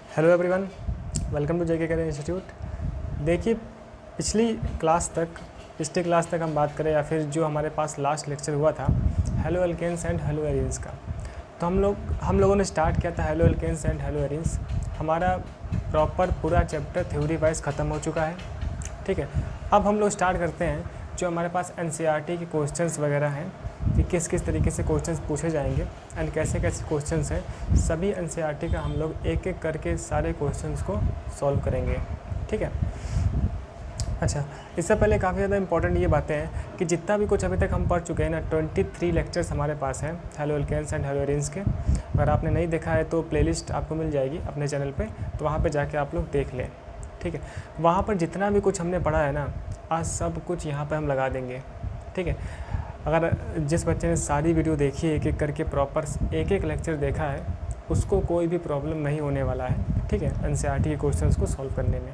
Hello everyone, welcome to JK career institute. देखिए, पिछली class तक हम बात करें या फिर जो हमारे पास लास्ट लेक्चर हुआ था haloalkanes and haloarenes का, तो हम लोगों ने स्टार्ट किया था haloalkanes and haloarenes. हमारा प्रॉपर पूरा चैप्टर थ्योरी वाइज ख़त्म हो चुका है। ठीक है, अब हम लोग स्टार्ट करते हैं जो हमारे पास एनसीईआरटी के क्वेश्चंस वगैरह हैं कि किस किस तरीके से क्वेश्चंस पूछे जाएंगे एंड कैसे कैसे क्वेश्चंस हैं। सभी एनसीईआरटी का हम लोग एक एक करके सारे क्वेश्चंस को सॉल्व करेंगे। ठीक है। अच्छा, इससे पहले काफ़ी ज़्यादा इंपॉर्टेंट ये बातें हैं कि जितना भी कुछ अभी तक हम पढ़ चुके हैं ना, 23 लेक्चर्स हमारे पास हैं haloalkanes and haloarenes के। अगर आपने नहीं देखा है तो प्लेलिस्ट आपको मिल जाएगी अपने चैनल पे, तो वहाँ पे जाके आप लोग देख लें। ठीक है, वहाँ पर जितना भी कुछ हमने पढ़ा है ना, आज सब कुछ यहाँ पर हम लगा देंगे। ठीक है, अगर जिस बच्चे ने सारी वीडियो देखी है, एक एक करके प्रॉपर एक एक लेक्चर देखा है, उसको कोई भी प्रॉब्लम नहीं होने वाला है। ठीक है, एनसीईआरटी के क्वेश्चंस को सॉल्व करने में।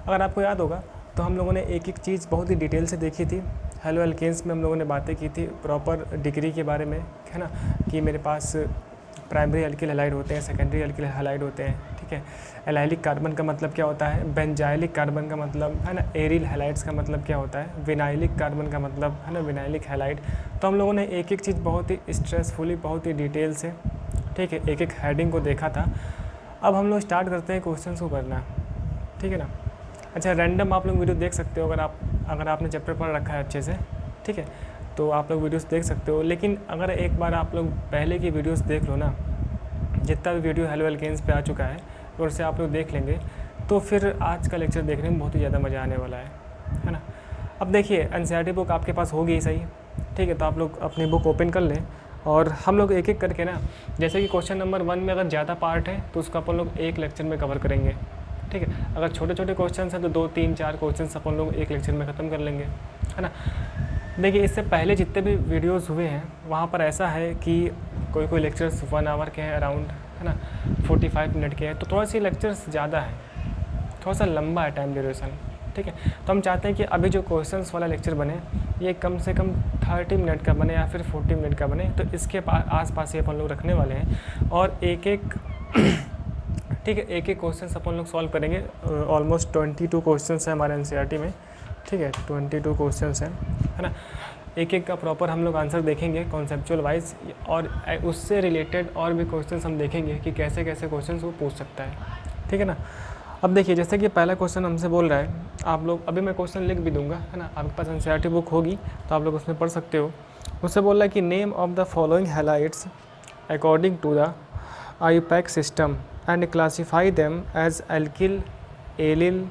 अगर आपको याद होगा तो हम लोगों ने एक एक चीज़ बहुत ही डिटेल से देखी थी। हेलो एल्केन्स में हम लोगों ने बातें की थी प्रॉपर डिग्री के बारे में, है ना, कि मेरे पास प्राइमरी एल्किल हैलाइड होते हैं, सेकेंडरी एल्किल हैलाइड होते हैं। ठीक है, एलाइलिक कार्बन का मतलब क्या होता है, बेंजाइलिक कार्बन का मतलब है ना, एरिल हैलाइड्स का मतलब क्या होता है, विनाइलिक कार्बन का मतलब है ना, विनाइलिक हैलाइड। तो हम लोगों ने एक एक चीज़ बहुत ही स्ट्रेसफुली, बहुत ही डिटेल से, ठीक है, एक एक हेडिंग को देखा था। अब हम लोग स्टार्ट करते हैं क्वेश्चन को करना। ठीक है ना। अच्छा, रैंडम आप लोग वीडियो देख सकते हो अगर आपने चैप्टर पढ़ रखा है अच्छे से। ठीक है, तो आप लोग वीडियोस देख सकते हो, लेकिन अगर एक बार आप लोग पहले की वीडियोस देख लो ना, जितना भी वीडियो हेलो एल्केन्स पे आ चुका है और से आप लोग देख लेंगे, तो फिर आज का लेक्चर देखने में बहुत ही ज़्यादा मज़ा आने वाला है ना। अब देखिए, एनसीईआरटी बुक आपके पास होगी ही सही। ठीक है, तो आप लोग अपनी बुक ओपन कर लें और हम लोग एक एक करके ना, जैसे कि क्वेश्चन नंबर 1 में अगर ज़्यादा पार्ट है तो उसको अपन लोग एक लेक्चर में कवर करेंगे। ठीक है, अगर छोटे छोटे क्वेश्चन हैं तो 2 3 4 क्वेश्चन अपन लोग एक लेक्चर में ख़त्म कर लेंगे, है ना। देखिए, इससे पहले जितने भी वीडियोस हुए हैं वहाँ पर ऐसा है कि कोई लेक्चर्स 1 आवर के हैं अराउंड, है ना, 45 मिनट के हैं, तो थोड़ा सी लेक्चर्स ज़्यादा है, थोड़ा सा लंबा है टाइम ड्यूरेशन। ठीक है, तो हम चाहते हैं कि अभी जो क्वेश्चंस वाला लेक्चर बने ये कम से कम 30 मिनट का बने या फिर 40 मिनट का बने, तो इसके आस पास ही अपन लोग रखने वाले हैं और एक एक ठीक है, एक एक क्वेश्चन अपन लोग सॉल्व करेंगे। ऑलमोस्ट 22 क्वेश्चन है हमारे एनसीईआरटी में। ठीक है, 22 क्वेश्चन हैं, है ना। एक एक का प्रॉपर हम लोग आंसर देखेंगे कॉन्सेप्चुअल वाइज, और उससे रिलेटेड और भी क्वेश्चंस हम देखेंगे कि कैसे कैसे क्वेश्चंस वो पूछ सकता है। ठीक है ना। अब देखिए, जैसे कि पहला क्वेश्चन हमसे बोल रहा है, आप लोग अभी मैं क्वेश्चन लिख भी दूंगा, है ना, आपके पास एनसीईआरटी बुक होगी तो आप लोग उसमें पढ़ सकते हो। उससे बोल रहा है कि name of the following halides according to the IUPAC system and classify them as alkyl, allyl,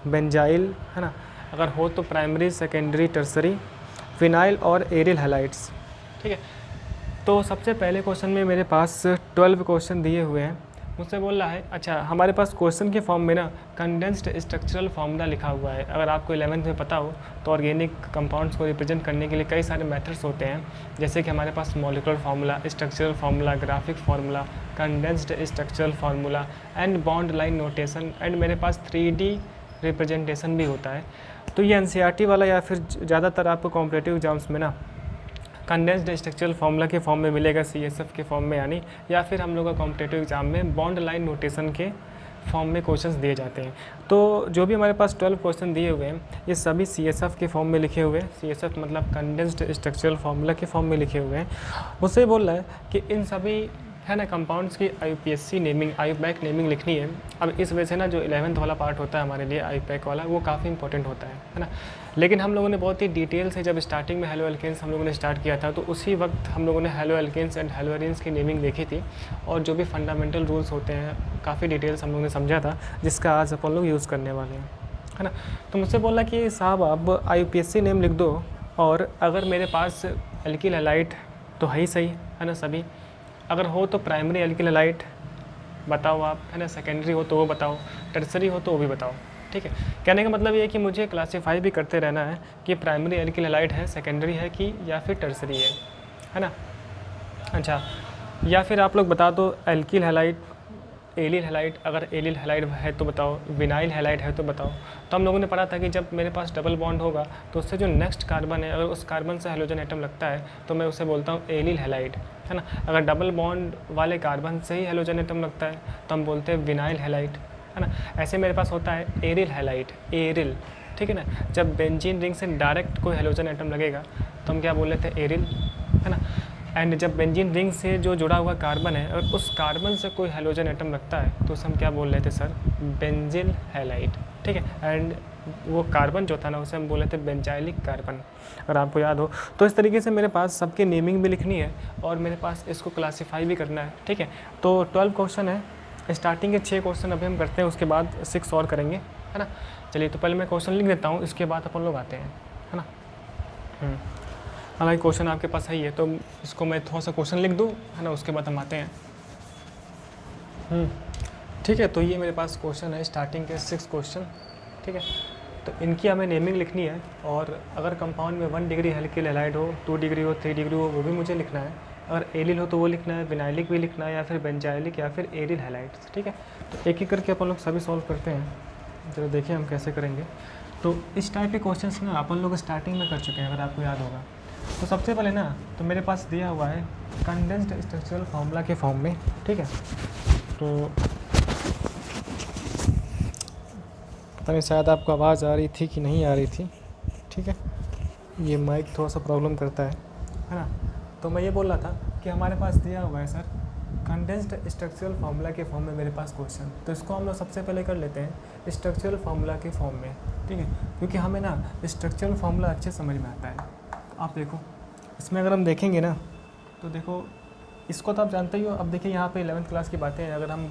benzyl, है ना, अगर हो तो प्राइमरी, सेकेंडरी, टर्सरी, फिनाइल और एरिल हैलाइड्स। ठीक है, तो सबसे पहले क्वेश्चन में मेरे पास 12 क्वेश्चन दिए हुए हैं। मुझसे बोल रहा है, अच्छा हमारे पास क्वेश्चन के फॉर्म में ना कंडेंस्ड स्ट्रक्चरल फार्मूला लिखा हुआ है। अगर आपको 11th में पता हो तो ऑर्गेनिक कंपाउंड्स को रिप्रेजेंट करने के लिए कई सारे मेथड्स होते हैं, जैसे कि हमारे पास molecular formula, structural formula, graphic formula, condensed structural formula and bond line notation, and मेरे पास 3D रिप्रेजेंटेशन भी होता है। तो ये एनसीईआरटी वाला या फिर ज़्यादातर आपको कॉम्पिटिटिव एग्जाम्स में ना कंडेंस्ड स्ट्रक्चरल फार्मूला के फॉर्म में मिलेगा, सीएसएफ के फॉर्म में यानी, या फिर हम लोग का कॉम्पिटिटिव एग्जाम में बॉन्ड लाइन नोटेशन के फॉर्म में क्वेश्चंस दिए जाते हैं। तो जो भी हमारे पास 12 क्वेश्चन दिए हुए हैं ये सभी सीएसएफ के फॉर्म में लिखे हुए हैं। सीएसएफ मतलब कंडेंस्ड स्ट्रक्चरल फार्मूला के फॉर्म में लिखे हुए हैं। उससे बोल रहा है कि इन सभी, है ना, कंपाउंड्स की आईयूपीएसी नेमिंग, आईयूपैक नेमिंग लिखनी है। अब इस वजह से ना जो 11th वाला पार्ट होता है हमारे लिए आईयूपैक वाला, वो काफ़ी इंपॉर्टेंट होता है ना। लेकिन हम लोगों ने बहुत ही डिटेल से, जब स्टार्टिंग में हेलो एल्केन्स हम लोगों ने स्टार्ट किया था, तो उसी वक्त हम लोगों ने haloalkanes and haloarenes की नेमिंग देखी थी और जो भी फंडामेंटल रूल्स होते हैं काफ़ी डिटेल्स हम लोगों ने समझा था, जिसका आज अपन लोग यूज़ करने वाले हैं, है ना। तो मुझसे बोला कि साहब आप आईयूपीएसी नेम लिख दो, और अगर मेरे पास एल्किल हैलाइड तो है ही सही, है ना, सभी। अगर हो तो प्राइमरी एल्किल हैलाइड बताओ आप, है ना, सेकेंडरी हो तो वो बताओ, टर्सरी हो तो वो भी बताओ। ठीक है, कहने का मतलब ये है कि मुझे क्लासीफाई भी करते रहना है कि प्राइमरी एल्किल हैलाइड है, सेकेंडरी है कि या फिर टर्सरी है ना। अच्छा, या फिर आप लोग बता दो एल्किल हैलाइड, एलिल हैलाइड, अगर एलिल हैलाइड है तो बताओ, विनाइल हैलाइड है तो बताओ। तो हम लोगों ने पढ़ा था कि जब मेरे पास डबल बॉन्ड होगा तो उससे जो नेक्स्ट कार्बन है, अगर उस कार्बन से हाइड्रोजन एटम लगता है तो मैं उसे बोलता हूँ एलिल हैलाइड, है ना। अगर डबल बॉन्ड वाले कार्बन से ही हेलोजन एटम लगता है तो हम बोलते हैं विनाइल हैलाइड, है ना। ऐसे मेरे पास होता है एरिल हैलाइड, एरिल, ठीक है ना। जब बेंजीन रिंग से डायरेक्ट कोई हेलोजन एटम लगेगा तो हम क्या बोल लेते हैं, एरिल, है ना। एंड जब बेंजीन रिंग से जो जुड़ा हुआ कार्बन है और उस कार्बन से कोई हेलोजन एटम लगता है तो उसे हम क्या बोल लेते हैं सर, बेंजिल हैलाइड, ठीक है। एंड वो कार्बन जो था ना उसे हम बोल लेते हैं बेंजाइलिक कार्बन, अगर आपको याद हो। तो इस तरीके से मेरे पास सबकी नेमिंग भी लिखनी है और मेरे पास इसको क्लासीफाई भी करना है, ठीक है। तो 12 क्वेश्चन है, स्टार्टिंग के 6 क्वेश्चन अभी हम करते हैं, उसके बाद 6 और करेंगे, है ना। चलिए तो पहले मैं क्वेश्चन लिख देता हूँ, इसके बाद अपन लोग आते हैं, है ना। हालांकि क्वेश्चन आपके पास है ही है तो इसको मैं थोड़ा सा क्वेश्चन लिख दूँ, है ना, उसके बाद हम आते हैं। ठीक है, तो ये मेरे पास क्वेश्चन है, स्टार्टिंग के 6 क्वेश्चन, ठीक है। तो इनकी हमें नेमिंग लिखनी है और अगर कंपाउंड में 1 डिग्री हल्की हैलाइड हो, 2 डिग्री हो, 3 डिग्री हो, वो भी मुझे लिखना है। अगर एरिल हो तो वो लिखना है, विनाइलिक भी लिखना है, या फिर बेंजाइलिक या फिर एरिल हैलाइड, ठीक है। तो एक एक करके अपन लोग सभी सॉल्व करते हैं, चलो देखिए हम कैसे करेंगे। तो इस टाइप के क्वेश्चंस ना अपन लोग स्टार्टिंग में कर चुके हैं, अगर आपको याद होगा। तो सबसे पहले ना तो मेरे पास दिया हुआ है कंडेंस्ड स्ट्रक्चरल फार्मूला के फॉर्म में, ठीक है। तो पता नहीं शायद आपको आवाज़ आ रही थी कि नहीं आ रही थी, ठीक है। ये माइक थोड़ा सा प्रॉब्लम करता है ना। तो मैं ये बोल रहा था कि हमारे पास दिया हुआ है सर कंडेंस्ड स्ट्रक्चरल फार्मूला के फॉर्म में मेरे पास क्वेश्चन। तो इसको हम लोग सबसे पहले कर लेते हैं स्ट्रक्चरल फार्मूला के फॉर्म में, ठीक है, क्योंकि हमें ना स्ट्रक्चरल फार्मूला अच्छे समझ में आता है। आप देखो इसमें अगर हम देखेंगे ना तो देखो इसको तो आप जानते ही हो। अब देखिए यहाँ पे 11th क्लास की बातें हैं, अगर हम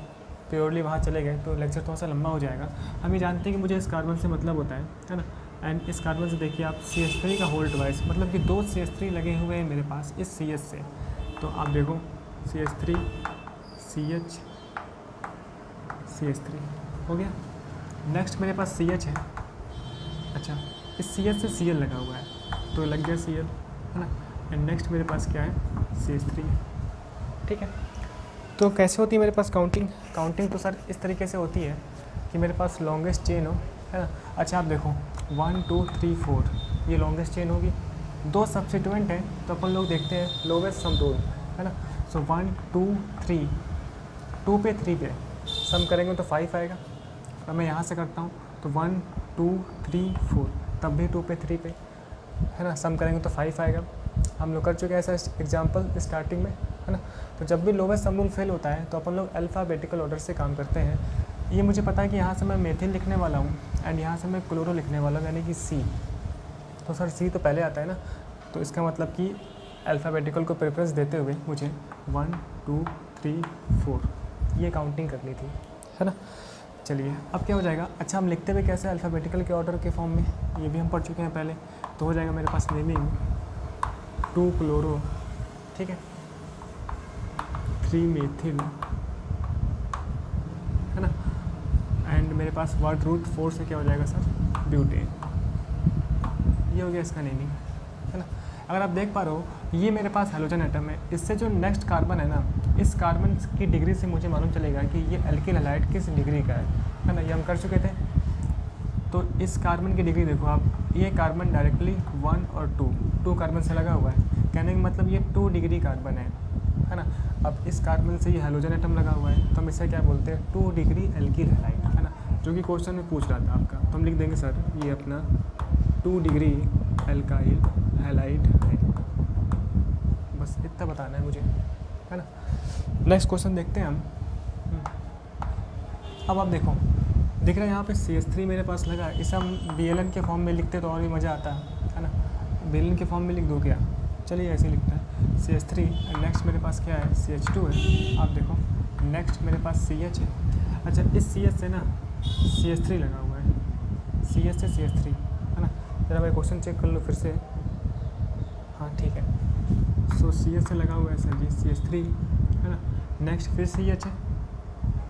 प्योरली वहाँ चले गए तो लेक्चर थोड़ा सा लंबा हो जाएगा। हम ये जानते हैं कि मुझे इस कार्बन से मतलब होता है ना। एंड इस कार्बन से देखिए आप CH3 का होल्ड वाइज, मतलब कि 2 CH3 लगे हुए हैं मेरे पास इस CH से। तो आप देखो CH3 CH CH3 हो गया। नेक्स्ट मेरे पास CH है, अच्छा इस CH से Cl लगा हुआ है तो लग गया Cl, है ना। एंड नेक्स्ट मेरे पास क्या है, CH3, ठीक है। तो कैसे होती है मेरे पास काउंटिंग तो सर इस तरीके से होती है कि मेरे पास लॉन्गेस्ट चेन हो, है ना। अच्छा आप देखो 1 2 3 4 ये लॉन्गेस्ट चेन होगी। 2 सब्स्टिट्यूएंट हैं तो अपन लोग देखते हैं लोवेस्ट सम रूल, है ना। सो 1 2 3, 2 पे 3 पे सम करेंगे तो 5 आएगा। अब मैं यहाँ से करता हूँ तो 1 2 3 4, तब भी 2 पे 3 पे, है ना, सम करेंगे तो 5 आएगा। हम लोग कर चुके हैं ऐसा एग्जाम्पल स्टार्टिंग में, है ना। तो जब भी लोवेस्ट सम रूल फेल होता है तो अपन लोग अल्फ़ाबेटिकल ऑर्डर से काम करते हैं। ये मुझे पता है कि यहाँ से मैं मेथिल लिखने वाला हूँ एंड यहाँ से मैं क्लोरो लिखने वाला हूँ, यानी कि C। तो सर C तो पहले आता है ना, तो इसका मतलब कि अल्फ़ाबेटिकल को प्रेफरेंस देते हुए मुझे 1 2 3 4 ये काउंटिंग करनी थी, है ना। चलिए अब क्या हो जाएगा, अच्छा हम लिखते हुए कैसे अल्फ़ाबेटिकल के ऑर्डर के फॉर्म में, ये भी हम पढ़ चुके हैं पहले। तो हो जाएगा मेरे पास नेमिंग 2 क्लोरो, ठीक है, 3 मेथिल, है ना। एंड मेरे पास वर्ड रूट 4 से क्या हो जाएगा सर, ब्यूटेन। ये हो गया इसका नेमिंग, है ना। अगर आप देख पा रहे हो ये मेरे पास हेलोजन एटम है, इससे जो नेक्स्ट कार्बन है ना, इस कार्बन की डिग्री से मुझे मालूम चलेगा कि ये एल्किल हैलाइड किस डिग्री का है ना। ये हम कर चुके थे। तो इस कार्बन की डिग्री देखो आप, ये कार्बन डायरेक्टली 1 और 2 कार्बन से लगा हुआ है, कहने का मतलब ये 2 डिग्री कार्बन है ना। अब इस कार्बन से ये हेलोजन एटम लगा हुआ है तो हम इसे क्या बोलते हैं, 2 डिग्री एल्किल हैलाइड, है ना, जो कि क्वेश्चन में पूछ रहा था आपका। तो हम लिख देंगे सर ये अपना 2 डिग्री एल्काइल हैलाइड है, बस इतना बताना है मुझे, है ना। नेक्स्ट क्वेश्चन देखते हैं हम। अब आप देखो दिख रहा है यहाँ पे CH3 मेरे पास लगा है, इसे हम Bln के फॉर्म में लिखते तो और भी मज़ा आता है ना। Bln के फॉर्म में लिख दो क्या, चलिए ऐसे ही लिखता है CH3। नेक्स्ट मेरे पास क्या है, CH2 है। आप देखो नेक्स्ट मेरे पास CH है। अच्छा इस CH से ना CH3 लगा हुआ है, CH से CH3, है ना। जरा मैं क्वेश्चन चेक कर लो फिर से, हाँ ठीक है। सो CH से लगा हुआ है सर जी CH3, है ना। नेक्स्ट फिर CH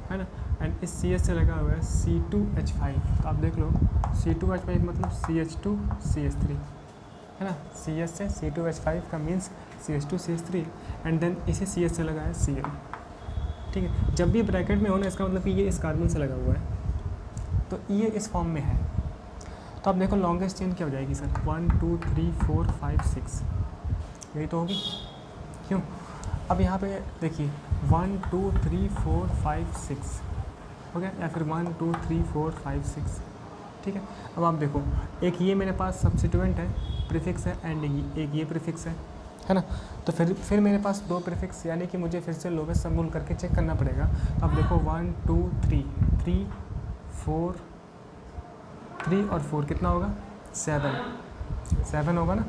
है ना। एंड इस CH से लगा हुआ है C2H5। तो आप देख लो C2H5 मतलब CH2 CH3, है ना। CH से C2H5 का means CH2 CH3 and then इसी CH से लगा है Cl, ठीक है। जब भी ब्रैकेट में हो ना इसका मतलब कि ये इस कार्बन से लगा हुआ है तो ये इस फॉर्म में है। तो आप देखो लॉन्गेस्ट चेन क्या हो जाएगी सर, 1 2 3 4 5 6, यही तो होगी, क्यों। अब यहाँ पे देखिए 1 2 3 4 5 6 हो गया, या फिर 1 2 3 4 5 6, ठीक है। अब आप देखो, एक ये मेरे पास सब्स्टिट्यूएंट है, प्रीफिक्स है, एंड एक ये प्रीफिक्स है ना। तो फिर मेरे पास 2 प्रीफिक्स, यानी कि मुझे फिर से लोवेस्ट सम रूल करके चेक करना पड़ेगा। अब देखो 1 2 3 3 4 3 और 4 कितना होगा, 7 होगा ना।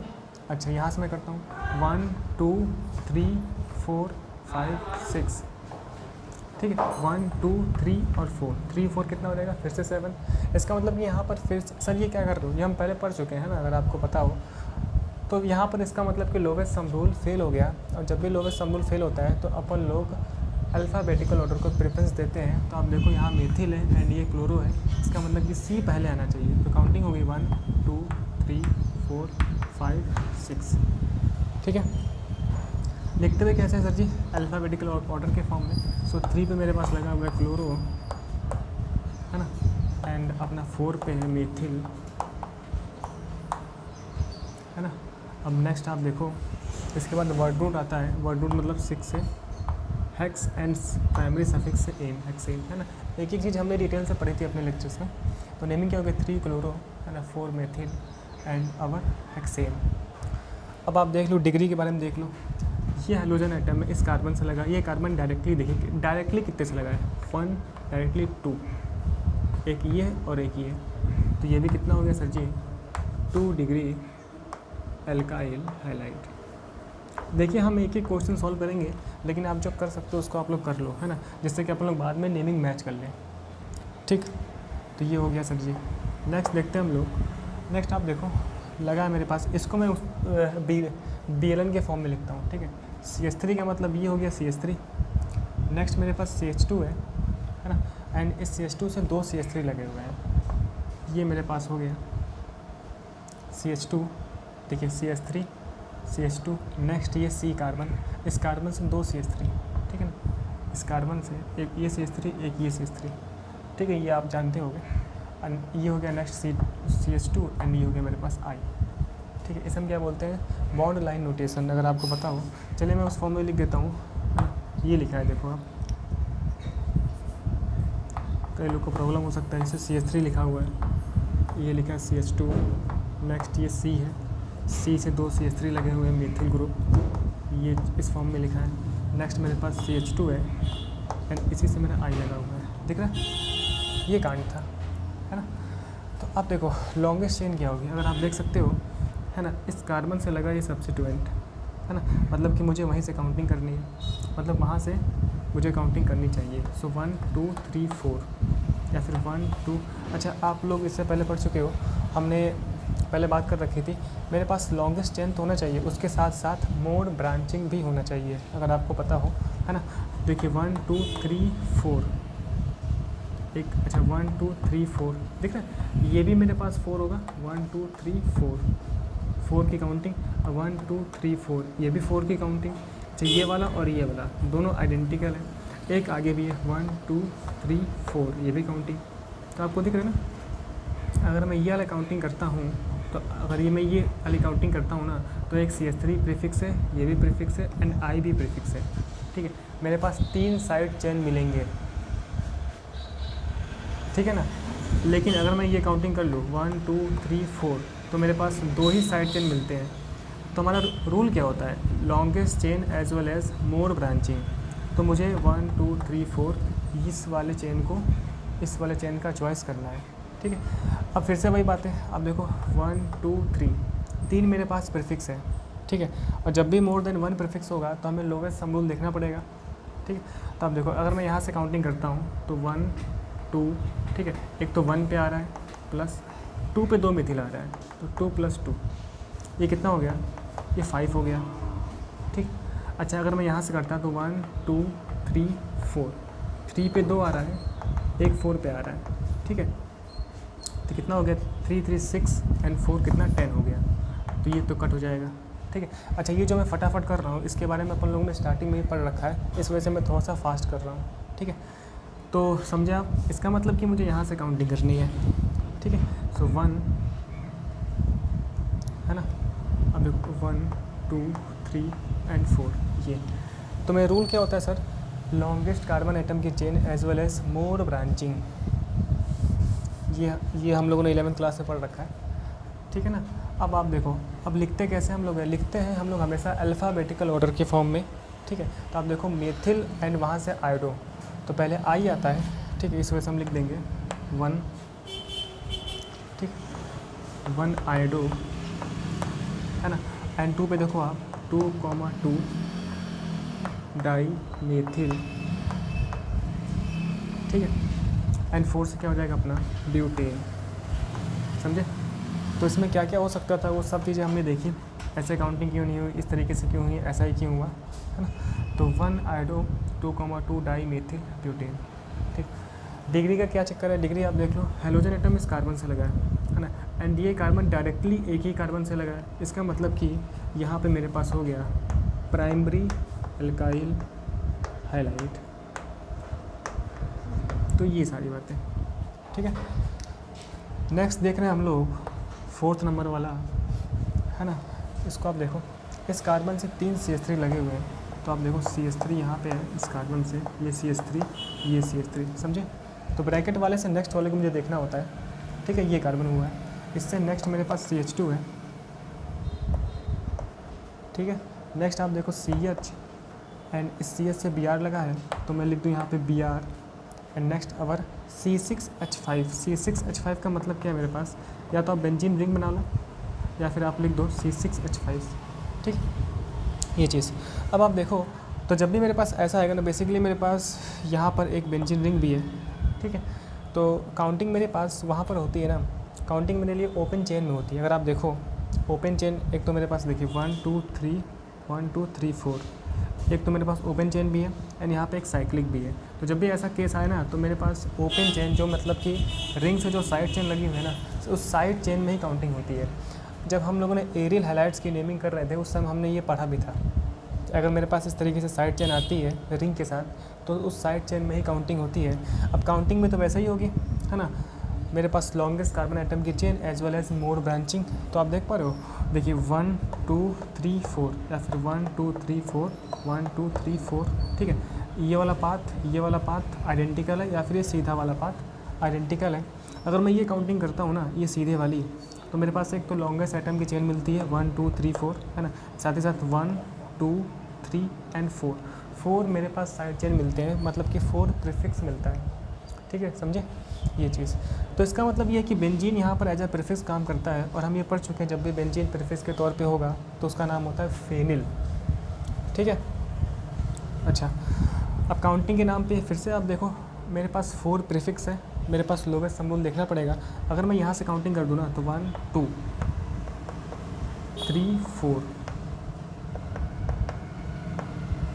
अच्छा यहाँ से मैं करता हूँ 1 2 3 4 5 6, ठीक है। 1 2 3 और 4 कितना हो जाएगा, फिर से 7। इसका मतलब कि यहाँ पर फिर सर ये क्या कर रहे हो, ये हम पहले पढ़ चुके हैं ना, अगर आपको पता हो तो यहाँ पर इसका मतलब कि लोवेस्ट सम रूल फेल हो गया। और जब भी लोवेस्ट सम रूल फेल होता है तो अपन लोग अल्फ़ाबेटिकल ऑर्डर को प्रेफरेंस देते हैं। तो आप देखो यहाँ मेथिल है एंड ये क्लोरो है, इसका मतलब कि सी पहले आना चाहिए। तो काउंटिंग हो गई 1 2 3 4 5 6, ठीक है। लिखते हुए कैसे हैं सर जी, अल्फ़ाबेटिकल ऑर्डर के फॉर्म में। सो 3 पे मेरे पास लगा हुआ है क्लोरो, है ना, एंड अपना 4 पे है मेथिल, है ना। अब नेक्स्ट आप देखो, इसके बाद वर्ड रूट आता है। वर्ड रूट मतलब 6 से हेक्स एंड प्राइमरी सफिक्स से एन, हेक्सेन, है ना। एक चीज़ हमने डिटेल से पढ़ी थी अपने लेक्चर्स में। तो नेमिंग क्या हो गया, 3 क्लोरो, है ना, 4 मेथिल एंड अवर हेक्सेन। अब आप देख लो डिग्री के बारे में देख लो, ये हाइड्रोजन आइटम है, इस कार्बन से लगा, ये कार्बन डायरेक्टली देखिए, डायरेक्टली कितने से लगा है, 1 डायरेक्टली 2, एक ये और एक ये, तो ये भी कितना हो गया सर जी, 2 डिग्री एल्काइल हाइलाइट। देखिए हम एक एक क्वेश्चन सॉल्व करेंगे, लेकिन आप जो कर सकते हो उसको आप लोग कर लो, है ना, जिससे कि आप लोग बाद में नेमिंग मैच कर लें, ठीक। तो ये हो गया सर जी। नेक्स्ट देखते हैं हम लोग। नेक्स्ट आप देखो लगा है मेरे पास, इसको मैं BLN के फॉर्म में लिखता हूँ, ठीक है। CH3 का मतलब ये हो गया CH3। नेक्स्ट मेरे पास CH2 है ना, एंड इस CH2 से 2 CH3 लगे हुए हैं, ये मेरे पास हो गया CH2, देखिए CH3 CH2। नेक्स्ट ये C कार्बन, इस कार्बन से 2 CH3, ठीक है ना, इस कार्बन से एक ये CH3 एक ये CH3, ठीक है, ये आप जानते होंगे। एंड ये हो गया नेक्स्ट CH2 एंड ये हो गया मेरे पास I, ठीक है। इसे हम क्या बोलते हैं, बॉन्ड लाइन नोटेशन, अगर आपको पता हो। चलिए मैं उस फॉर्म में लिख देता हूँ, ये लिखा है देखो आप, कई लोग को प्रॉब्लम हो सकता है, जैसे CH3 लिखा हुआ है, ये लिखा है CH2। नेक्स्ट ये C है, C से 2 CH3 लगे हुए हैं, मेथिल ग्रुप, ये इस फॉर्म में लिखा है। नेक्स्ट मेरे पास CH2 है एंड इसी से मेरा I लगा हुआ है, दिख रहा है, ये कांड था, है ना। तो अब देखो लॉन्गेस्ट चेन क्या होगी, अगर आप देख सकते हो, है ना, इस कार्बन से लगा ये सब्स्टिट्यूएंट, है ना, मतलब कि मुझे वहीं से काउंटिंग करनी है, मतलब वहाँ से मुझे काउंटिंग करनी चाहिए। सो 1 2 3 4 या फिर 1 2। अच्छा आप लोग इससे पहले पढ़ चुके हो, हमने पहले बात कर रखी थी, मेरे पास लॉन्गेस्ट चेन तो होना चाहिए, उसके साथ साथ मोड ब्रांचिंग भी होना चाहिए, अगर आपको पता हो, है ना। देखिए 1 2 3 4 एक, अच्छा 1 2 3 4 दिख रहा है, ये भी मेरे पास 4 होगा, 1 2 3 4 की काउंटिंग, और 1 2 3 4 ये भी 4 की काउंटिंग। अच्छा ये वाला और ये वाला दोनों आइडेंटिकल है, एक आगे भी है 1 2 3 4 ये भी काउंटिंग। तो आपको दिख रहा है ना, अगर मैं ये वाला काउंटिंग करता हूँ, तो अगर ये मैं ये वाली काउंटिंग करता हूँ ना, तो एक CH3 प्रीफिक्स है, ये भी प्रीफिक्स है एंड I भी प्रीफिक्स है, ठीक है। मेरे पास 3 साइड चेन मिलेंगे, ठीक है ना। लेकिन अगर मैं ये काउंटिंग कर लूँ 1 2 3 4, तो मेरे पास 2 ही साइड चेन मिलते हैं। तो हमारा रूल क्या होता है, longest chain as well as more branching. तो मुझे 1 2 3 4 इस वाले चेन का चॉइस करना है, ठीक है। अब फिर से वही बात है, अब देखो 1 2 3 मेरे पास प्रीफिक्स है, ठीक है। और जब भी मोर देन 1 प्रीफिक्स होगा तो हमें लोवेस्ट सम रूल देखना पड़ेगा, ठीक है। तो अब देखो अगर मैं यहाँ से काउंटिंग करता हूँ तो 1 2, ठीक है, एक तो 1 पे आ रहा है, प्लस 2 पे 2 मेथिल आ रहा है, तो 2 + 2 ये कितना हो गया, ये 5 हो गया, ठीक। अच्छा अगर मैं यहाँ से करता तो 1 2 3 4, 3 पे 2 आ रहा है, एक 4 पे आ रहा है, ठीक है। तो कितना हो गया, 3 3 6 एंड 4 कितना 10 हो गया, तो ये तो कट हो जाएगा, ठीक है। अच्छा ये जो मैं फटाफट कर रहा हूँ इसके बारे में अपन लोगों ने स्टार्टिंग में ही पढ़ रखा है, इस वजह से मैं थोड़ा सा फास्ट कर रहा हूँ, ठीक है। तो समझे आप, इसका मतलब कि मुझे यहाँ से काउंटिंग करनी है, ठीक है। सो 1, है ना, अब देखो 1 2 3 एंड 4 ये। तो मेरा रूल क्या होता है सर, लॉन्गेस्ट कार्बन एटम की chain as well as more branching, ये हम लोगों ने 11th क्लास में पढ़ रखा है, ठीक है ना। अब आप देखो, अब लिखते कैसे हम लोग हैं, लिखते हैं हम लोग हमेशा अल्फ़ाबेटिकल ऑर्डर के फॉर्म में, ठीक है। तो आप देखो मेथिल एंड वहाँ से आयोडो, तो पहले आई आता है, ठीक है, इस वजह से हम लिख देंगे 1, ठीक, 1 आयोडो, है ना। एंड 2 पे देखो आप 2,2 डाई मेथिल, ठीक है। एंड 4 से क्या हो जाएगा अपना ब्यूटेन, समझे। तो इसमें क्या क्या हो सकता था वो सब चीज़ें हमने देखी, ऐसे काउंटिंग क्यों नहीं हुई, इस तरीके से क्यों हुई, ऐसा ही क्यों हुआ, है ना। तो 1 आयोडो 2,2 डाई मेथिल ब्यूटेन, ठीक। डिग्री का क्या चक्कर है, डिग्री आप देख लो, हेलोजन एटम इस कार्बन से लगा है ना, एंड ये कार्बन डायरेक्टली एक ही कार्बन से लगा है। इसका मतलब कि यहाँ पे मेरे पास हो गया प्राइमरी एल्काइल हाइलाइट। तो ये सारी बातें, ठीक है। नेक्स्ट देख रहे हैं हम लोग 4th नंबर वाला, है ना। इसको आप देखो, इस कार्बन से 3 CH3 लगे हुए हैं, तो आप देखो CH3 यहाँ पे है इस कार्बन से, ये CH3, ये CH3, समझे। तो ब्रैकेट वाले से नेक्स्ट वाले को मुझे देखना होता है, ठीक है। ये कार्बन हुआ है, इससे नेक्स्ट मेरे पास CH2 है, ठीक है। नेक्स्ट आप देखो CH, एंड इस CH से Br लगा है, तो मैं लिख दूँ यहाँ पे Br, and next our C6H5। C6H5 का मतलब क्या है मेरे पास, या तो आप बेंजीन रिंग बना लो या फिर आप लिख दो C6H5, ठीक, ये चीज़। अब आप देखो, तो जब भी मेरे पास ऐसा आएगा ना, बेसिकली मेरे पास यहाँ पर एक बेंजीन रिंग भी है, ठीक है। तो काउंटिंग मेरे पास वहाँ पर होती है ना, काउंटिंग मेरे लिए ओपन चेन में होती है। अगर आप देखो ओपन चेन, एक तो मेरे पास देखिए 1 2 3 1 2 3 4, एक तो मेरे पास ओपन चेन भी है, एंड यहाँ पे एक साइक्लिक भी है। तो जब भी ऐसा केस आए ना, तो मेरे पास ओपन चेन, जो मतलब कि रिंग से जो साइड चेन लगी हुई है ना, उस साइड चेन में ही काउंटिंग होती है। जब हम लोगों ने एरियल हाइलाइट्स की नेमिंग कर रहे थे, उस समय हमने ये पढ़ा भी था। अगर मेरे पास इस तरीके से साइड चेन आती है रिंग के साथ, तो उस साइड चेन में ही काउंटिंग होती है। अब काउंटिंग में तो वैसे ही होगी, है ना। मेरे पास लॉन्गेस्ट कार्बन आइटम की chain as well as more branching, तो आप देख पा रहे हो, देखिए 1 2 3 4, या फिर 1 2 3 4 1 2 3 4, ठीक है। ये वाला पाथ आइडेंटिकल है, या फिर ये सीधा वाला पाथ आइडेंटिकल है। अगर मैं ये काउंटिंग करता हूँ ना, ये सीधे वाली, तो मेरे पास एक तो लॉन्गेस्ट आइटम की चेन मिलती है 1 2 3 4, है ना। साथ ही साथ 1 2 3 एंड 4 मेरे पास साइड चेन मिलते हैं, मतलब कि 4 प्रीफिक्स मिलता है, ठीक है, समझे ये चीज़। तो इसका मतलब ये है कि बेंजीन यहाँ पर एज ए प्रीफिक्स काम करता है, और हम ये पढ़ चुके हैं, जब भी बेंजीन प्रीफिक्स के तौर पे होगा तो उसका नाम होता है फेनिल, ठीक है। अच्छा, अब काउंटिंग के नाम पे फिर से आप देखो, मेरे पास 4 प्रीफिक्स है, मेरे पास लोवेस्ट सम रूल देखना पड़ेगा। अगर मैं यहाँ से काउंटिंग कर दूँ ना, तो 1 2 3 4,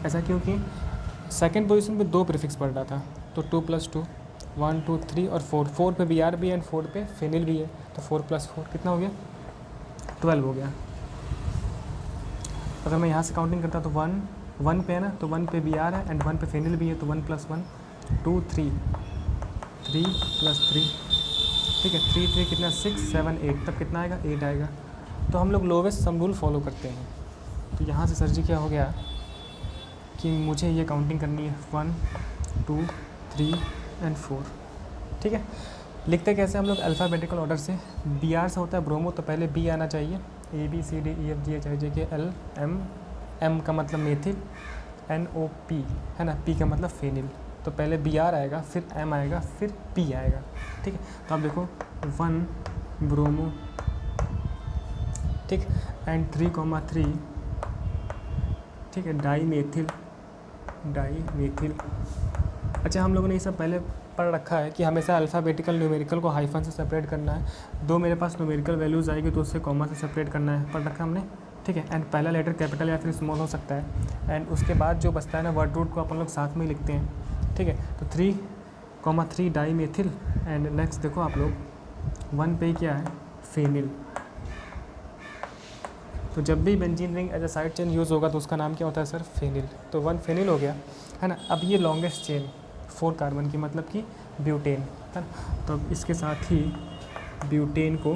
ऐसा क्योंकि सेकंड पोजीशन पे 2 प्रीफिक्स पढ़ रहा था, तो 2 + 2 1 2 3 और 4 पे Br भी है एंड 4 पे फेनिल भी है, तो 4 + 4 कितना हो गया, 12 हो गया। अगर मैं यहाँ से काउंटिंग करता तो 1 पे है ना, तो 1 पे Br है एंड 1 पे फेनिल भी है, तो 1 + 1 2 3 3 + 3, ठीक है। 3 3 कितना 6 7 8, तब कितना आएगा 8 आएगा। तो हम लोग लोवेस्ट सम रूल फॉलो करते हैं। तो यहाँ से सर जी क्या हो गया कि मुझे ये काउंटिंग करनी है 1 2 3 एंड 4, ठीक है। लिखते कैसे हम लोग अल्फ़ाबेटिकल ऑर्डर से, Br से होता है ब्रोमो, तो पहले B आना चाहिए, ABCDEFGHIJKL M का मतलब मेथिल, NOP, है ना, P का मतलब फेनिल। तो पहले Br आएगा, फिर M आएगा, फिर P आएगा, ठीक है। तो आप देखो 1 ब्रोमो, ठीक, एंड 3,3, ठीक है, डाई मेथिल। अच्छा, हम लोगों ने ये सब पहले पढ़ रखा है कि हमेशा अल्फ़ाबेटिकल न्यूमेरिकल को हाइफन से सेपरेट करना है। 2 मेरे पास न्यूमेरिकल वैल्यूज़ आएगी तो उससे कॉमा से सेपरेट करना है, पढ़ रखा हमने, ठीक है। एंड पहला लेटर कैपिटल या फिर स्मॉल हो सकता है, एंड उसके बाद जो बचता है ना वर्ड रूट को अपन लोग साथ में ही लिखते हैं, ठीक है। तो 3,3 डाई मेथिल, एंड नेक्स्ट देखो आप लोग 1 पे क्या है, फेनिल। तो जब भी benzene ring as a side chain use होगा तो उसका नाम क्या होता है सर, फेनिल। तो 1 फेनिल हो गया, है ना। अब ये लॉन्गेस्ट चेन 4 कार्बन की, मतलब कि ब्यूटेन, है ना। तो अब इसके साथ ही ब्यूटेन को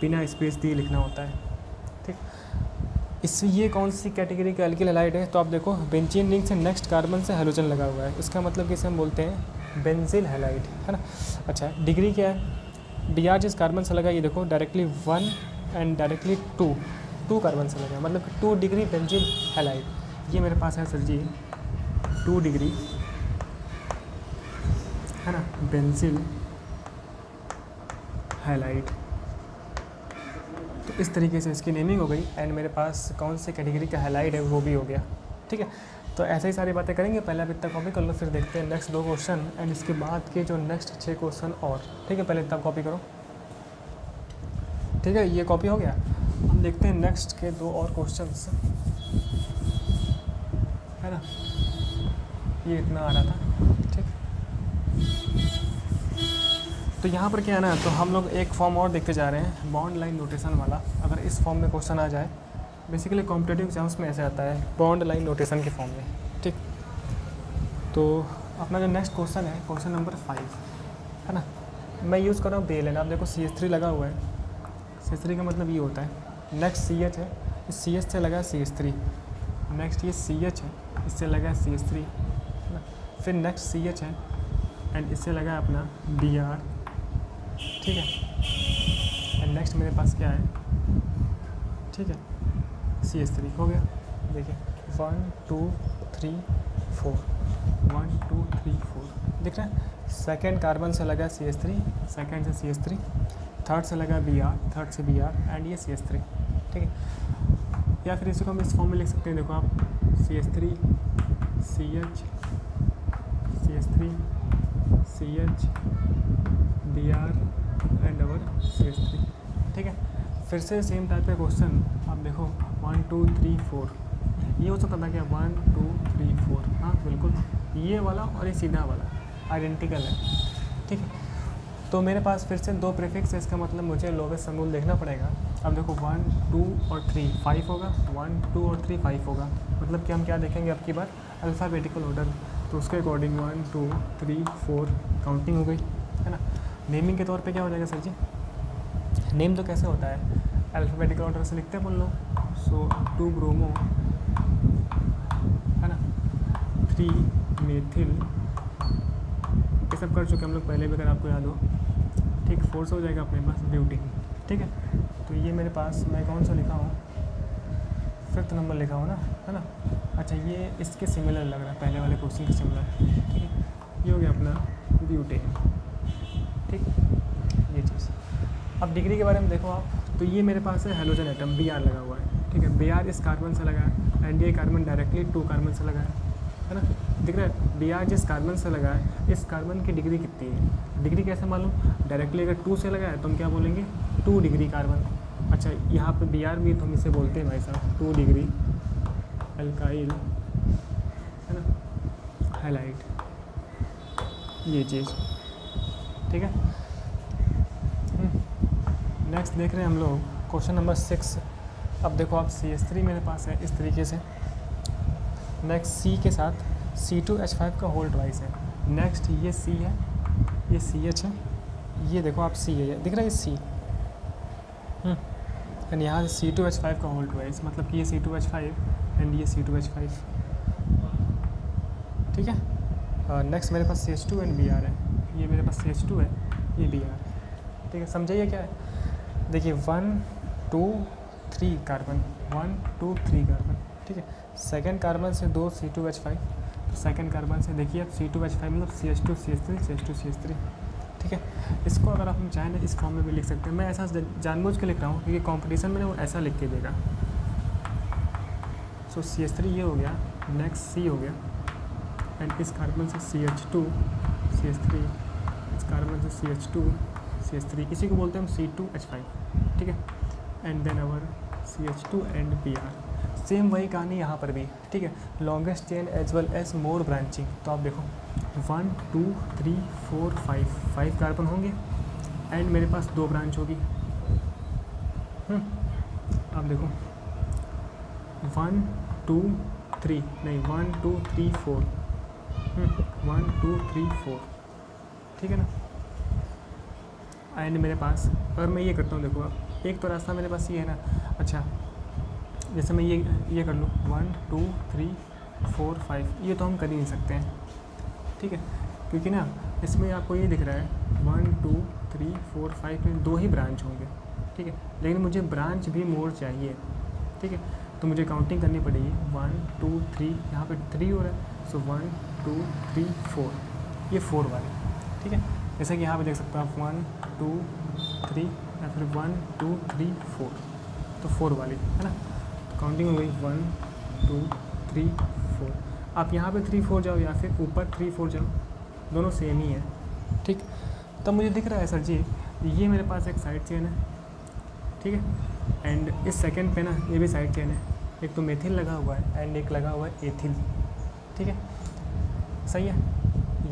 बिना स्पेस दिए लिखना होता है, ठीक। इस ये कौन सी कैटेगरी का एल्किल हैलाइड है? तो आप देखो बेंजीन रिंग से नेक्स्ट कार्बन से हेलोजन लगा हुआ है, इसका मतलब कि इसे हम बोलते हैं बेंजिल हैलाइड, है ना। अच्छा, डिग्री क्या है? Br जिस कार्बन से लगा, ये देखो डायरेक्टली 1 एंड डायरेक्टली 2 कार्बन से लगा, मतलब कि 2 डिग्री बेंजील हैलाइड। ये मेरे पास है सर जी 2 डिग्री, है ना, बेंजिल हैलाइड। तो इस तरीके से इसकी नेमिंग हो गई एंड मेरे पास कौन से कैटेगरी का हैलाइड है वो भी हो गया, ठीक है। तो ऐसे ही सारी बातें करेंगे, पहले आप इतना कॉपी कर लो, फिर देखते हैं नेक्स्ट 2 क्वेश्चन एंड इसके बाद के जो नेक्स्ट 6 क्वेश्चन और, ठीक है। पहले इतना कॉपी करो, ठीक है, ये कॉपी हो गया। हम देखते हैं नेक्स्ट के 2 और क्वेश्चंस, है ना। ये इतना आ रहा था, ठीक। तो यहाँ पर क्या है ना, तो हम लोग एक फॉर्म और देखते जा रहे हैं, बॉन्ड लाइन नोटेशन वाला। अगर इस फॉर्म में क्वेश्चन आ जाए, बेसिकली कॉम्पिटिटिव एग्जाम्स में ऐसे आता है बॉन्ड लाइन नोटेशन के फॉर्म में, ठीक। तो अपना जो नेक्स्ट क्वेश्चन है, क्वेश्चन नंबर 5, है ना। मैं यूज़ कर रहा हूँ बेलन। आप देखो CH3 लगा हुआ है, CH3 का मतलब ये होता है। नेक्स्ट CH है, इस CH से लगा CH3, नेक्स्ट ये CH है, इससे लगा CH3, है ना। फिर नेक्स्ट CH है एंड इससे लगा अपना Br, ठीक है। एंड नेक्स्ट मेरे पास क्या है, ठीक है, CH3 हो गया। देखिए 1 2 3 4, 1 2 3 4 दिख रहा है। सेकेंड कार्बन से लगा CH3, सेकेंड से CH3, थर्ड से लगा Br, थर्ड से Br एंड ये CH3, ठीक है। या फिर इसी को हम इस फॉर्म में लिख सकते हैं, देखो आप CH3 CH CH3 CH Br and our CH3, ठीक है। फिर से सेम टाइप का क्वेश्चन आप देखो 1 2 3 4, ये हो सकता था क्या 1 2 3 4, हाँ बिल्कुल, ये वाला और ये सीधा वाला आइडेंटिकल है, ठीक है। तो मेरे पास फिर से 2 प्रीफिक्स है, इसका मतलब मुझे लोवेस्ट सम रूल देखना पड़ेगा। अब देखो 1 2 और 3 5 होगा, 1 2 और 3 5 होगा, मतलब कि हम क्या देखेंगे अब की बार अल्फ़ाबेटिकल ऑर्डर, तो उसके अकॉर्डिंग 1 2 3 4 काउंटिंग हो गई, है ना। नेमिंग के तौर पे क्या हो जाएगा सर जी, नेम तो कैसे होता है, अल्फ़ाबेटिकल ऑर्डर से लिखते हैं हम लोग। सो 2 ब्रोमो, है ना, 3 मेथिल, ये सब कर चुके हम लोग पहले भी, अगर आपको याद हो, ठीक। 4 से हो जाएगा अपने पास ब्यूटीन, ठीक है। तो ये मेरे पास मैं कौन सा लिखा हूँ, 5th नंबर लिखा हूँ ना, है ना। अच्छा, ये इसके सिमिलर लग रहा है, पहले वाले क्वेश्चन के सिमिलर, ठीक है। ये हो गया अपना ब्यूटेन, ठीक, ये चीज़। अब डिग्री के बारे में देखो आप, तो ये मेरे पास है हेलोजन एटम Br लगा हुआ है, ठीक है। Br इस कार्बन से लगा है एंड ये कार्बन डायरेक्टली 2 कार्बन से लगा है ना, दिख रहा है। Br जिस कार्बन से लगा है, इस कार्बन की डिग्री कितनी है, डिग्री कैसे मालूम, डायरेक्टली अगर 2 से लगा है तो हम क्या बोलेंगे 2 डिग्री कार्बन। अच्छा, यहाँ पे Br भी तो हम इसे बोलते हैं भाई साहब 2 डिग्री अल्काइल, है ना, हैलाइड, ये चीज़, ठीक है। नेक्स्ट देख रहे हैं हम लोग क्वेश्चन नंबर 6। अब देखो आप CH3 मेरे पास है इस तरीके से, नेक्स्ट C के साथ C2H5 का होल ट्वाइस है, नेक्स्ट ये C है, ये CH है, ये देखो आप C है, दिख रहा है ये C, एंड यहाँ से C2H5 का होल ट्वाइस, मतलब कि ये C2H5 एंड ये C2H5, ठीक है। नेक्स्ट मेरे पास CH2 एंड Br है, ये मेरे पास CH2 है, ये Br है, ठीक है। समझाइए क्या है, देखिए 1 2 3 कार्बन, 1 2 3 कार्बन, ठीक है। सेकेंड कार्बन से 2 C2H5, तो सेकेंड कार्बन से देखिए अब C2H5 मतलब CH2 CH3 CH2 CH3, ठीक है। इसको अगर आप हम चाहें इस फॉर्म में भी लिख सकते हैं, मैं ऐसा जानबूझ के लिख रहा हूँ क्योंकि कंपटीशन में वो ऐसा लिख के देगा। सो CH3 ये हो गया, नेक्स्ट C हो गया एंड इस कार्बन से CH2 CH3, इस कार्बन से CH2 CH3, इसी को बोलते हैं हम C2H5, ठीक है। And then our CH2 and Br, same वही कहानी यहाँ पर भी, ठीक है। Longest chain as well as more branching, तो आप देखो 1 2 3 4 5 कार्बन होंगे एंड मेरे पास 2 ब्रांच होगी, आप देखो 1 2 3 नहीं 1 2 3 4, 1 2 3 4, ठीक है ना। एंड मेरे पास, अगर मैं ये करता हूँ देखो, एक तो रास्ता मेरे पास ये है ना। अच्छा, जैसे मैं ये कर लूँ 1 2 3 4 5, ये तो हम कर ही नहीं सकते हैं, ठीक है, क्योंकि ना इसमें आपको ये दिख रहा है 1 2 3 4 5 में 2 ही ब्रांच होंगे, ठीक है, लेकिन मुझे ब्रांच भी मोर चाहिए, ठीक है, तो मुझे काउंटिंग करनी पड़ेगी 1 2 3, यहाँ पे 3 हो रहा है, सो 1 2 3 4, ये 4 वाले, ठीक है, जैसे कि यहाँ पे देख सकते हो आप 1 2 3 या फिर 1 2 3 4, तो 4 वाली है ना, तो काउंटिंग हो गई 1 2 3 4, आप यहाँ पे 3 4 जाओ या फिर ऊपर 3 4 जाओ, दोनों सेम ही है, ठीक, तब मुझे दिख रहा है सर जी ये मेरे पास एक साइड चेन है, ठीक है, एंड इस सेकंड पे ना ये भी साइड चेन है, एक तो मेथिल लगा हुआ है एंड एक लगा हुआ है एथिल, ठीक है, सही है,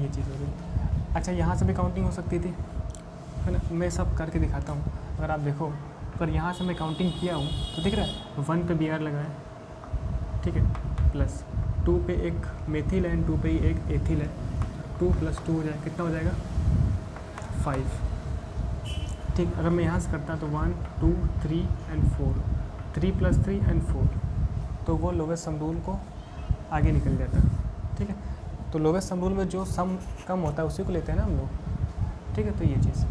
ये चीज़ हो गई। अच्छा यहाँ से भी काउंटिंग हो सकती थी, है ना, मैं सब करके दिखाता हूँ, अगर आप देखो अगर यहाँ से मैं काउंटिंग किया हूँ तो दिख रहा है 1 पे Br लगा है, ठीक है, प्लस 2 पे एक मेथिल है एंड 2 पे एक एथिल है, 2 + 2 हो जाए कितना हो जाएगा 5, ठीक, अगर मैं यहाँ से करता तो 1 2 3 एंड 4, 3 + 3 एंड 4, तो वो लोवेस्ट सम रूल को आगे निकल जाता है, ठीक है, तो लोवेस्ट सम रूल में जो सम कम होता है उसी को लेते हैं ना हम लोग, ठीक है, तो ये चीज़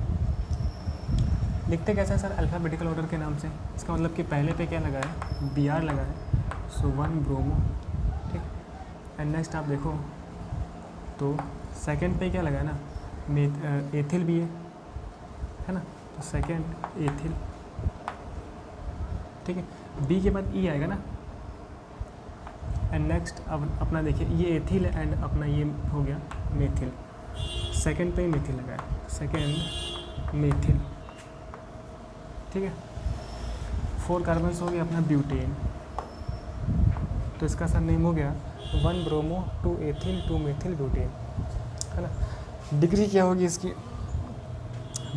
लिखते कैसे हैं सर, अल्फ़ाबेटिकल ऑर्डर के नाम से, इसका मतलब कि पहले पे क्या लगा है Br लगा है, सो 1 ब्रोमो, ठीक, एंड नेक्स्ट आप देखो तो सेकंड पे क्या लगा है ना एथिल भी है ना, तो सेकंड एथिल, ठीक है, बी के बाद ई आएगा ना, एंड नेक्स्ट अब अपना देखिए ये एथिल है एंड अपना ये हो गया मेथिल, सेकंड पे ही मेथिल लगा है, सेकंड मेथिल, ठीक है, 4 कार्बन्स हो गया अपना ब्यूटेन, तो इसका सर नेम हो गया 1 ब्रोमो 2 एथिल 2 मेथिल ब्यूटेन, है ना, डिग्री क्या होगी इसकी,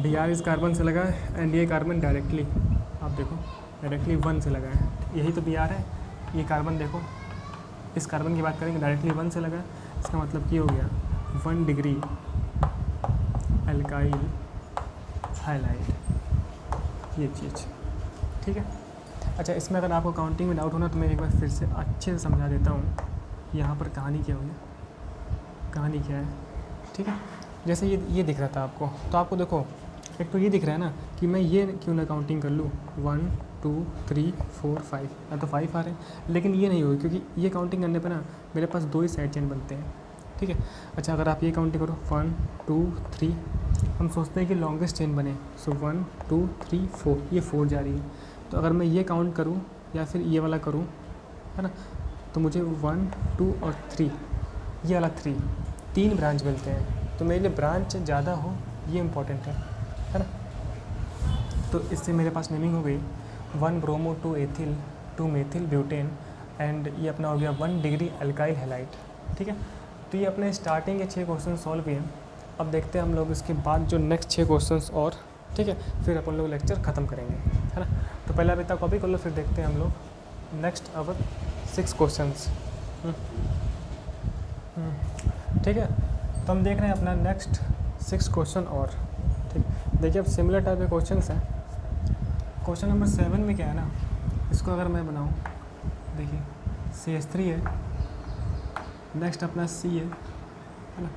Br इस कार्बन से लगा है एंड ये कार्बन डायरेक्टली आप देखो डायरेक्टली 1 से लगा है, यही तो Br है, ये कार्बन देखो इस कार्बन की बात करेंगे डायरेक्टली 1 से लगा है, इसका मतलब कि हो गया 1 डिग्री एल्काइल हाइलाइड, ये चीज़, ठीक है। अच्छा इसमें अगर आपको काउंटिंग में डाउट होना तो मैं एक बार फिर से अच्छे से समझा देता हूँ, यहाँ पर कहानी क्या होगी, कहानी क्या है, ठीक है, जैसे ये दिख रहा था आपको, तो आपको देखो एक तो ये दिख रहा है ना कि मैं ये क्यों ना काउंटिंग कर लूँ 1 2 3 4 5, या तो 5 आ रहे हैं, लेकिन ये नहीं होगी क्योंकि ये काउंटिंग करने पे ना मेरे पास 2 ही साइड चेन बनते हैं, ठीक है। अच्छा अगर आप ये काउंटिंग करो 1 2 3, हम सोचते हैं कि लॉन्गेस्ट चेन बने, सो 1 2 3 4, ये 4 जा रही है, तो अगर मैं ये काउंट करूँ या फिर ये वाला करूँ, है ना, तो मुझे 1 2 और 3, ये वाला 3 ब्रांच मिलते हैं, तो मेरे लिए ब्रांच ज़्यादा हो ये इम्पोर्टेंट है ना, तो इससे मेरे पास नेमिंग हो गई 1 bromo 2 ethyl 2 methyl butane and ये अपना हो गया 1 डिग्री एल्काइल हैलाइड, ठीक है। तो ये अपने स्टार्टिंग के 6 क्वेश्चन सॉल्व किए, अब देखते हैं हम लोग इसके बाद जो नेक्स्ट 6 क्वेश्चंस और, ठीक है, फिर अपन लोग लेक्चर ख़त्म करेंगे, है ना। तो पहले अभी तक कॉपी कर लो, फिर देखते हैं हम लोग नेक्स्ट अवर 6 क्वेश्चंस, ठीक है। तो हम देख रहे हैं अपना नेक्स्ट 6 क्वेश्चन और, ठीक, देखिए अब सिमिलर टाइप के क्वेश्चन हैं। क्वेश्चन नंबर 7 में क्या है ना, इसको अगर मैं बनाऊँ, देखिए CH3 है, नेक्स्ट अपना C है ना,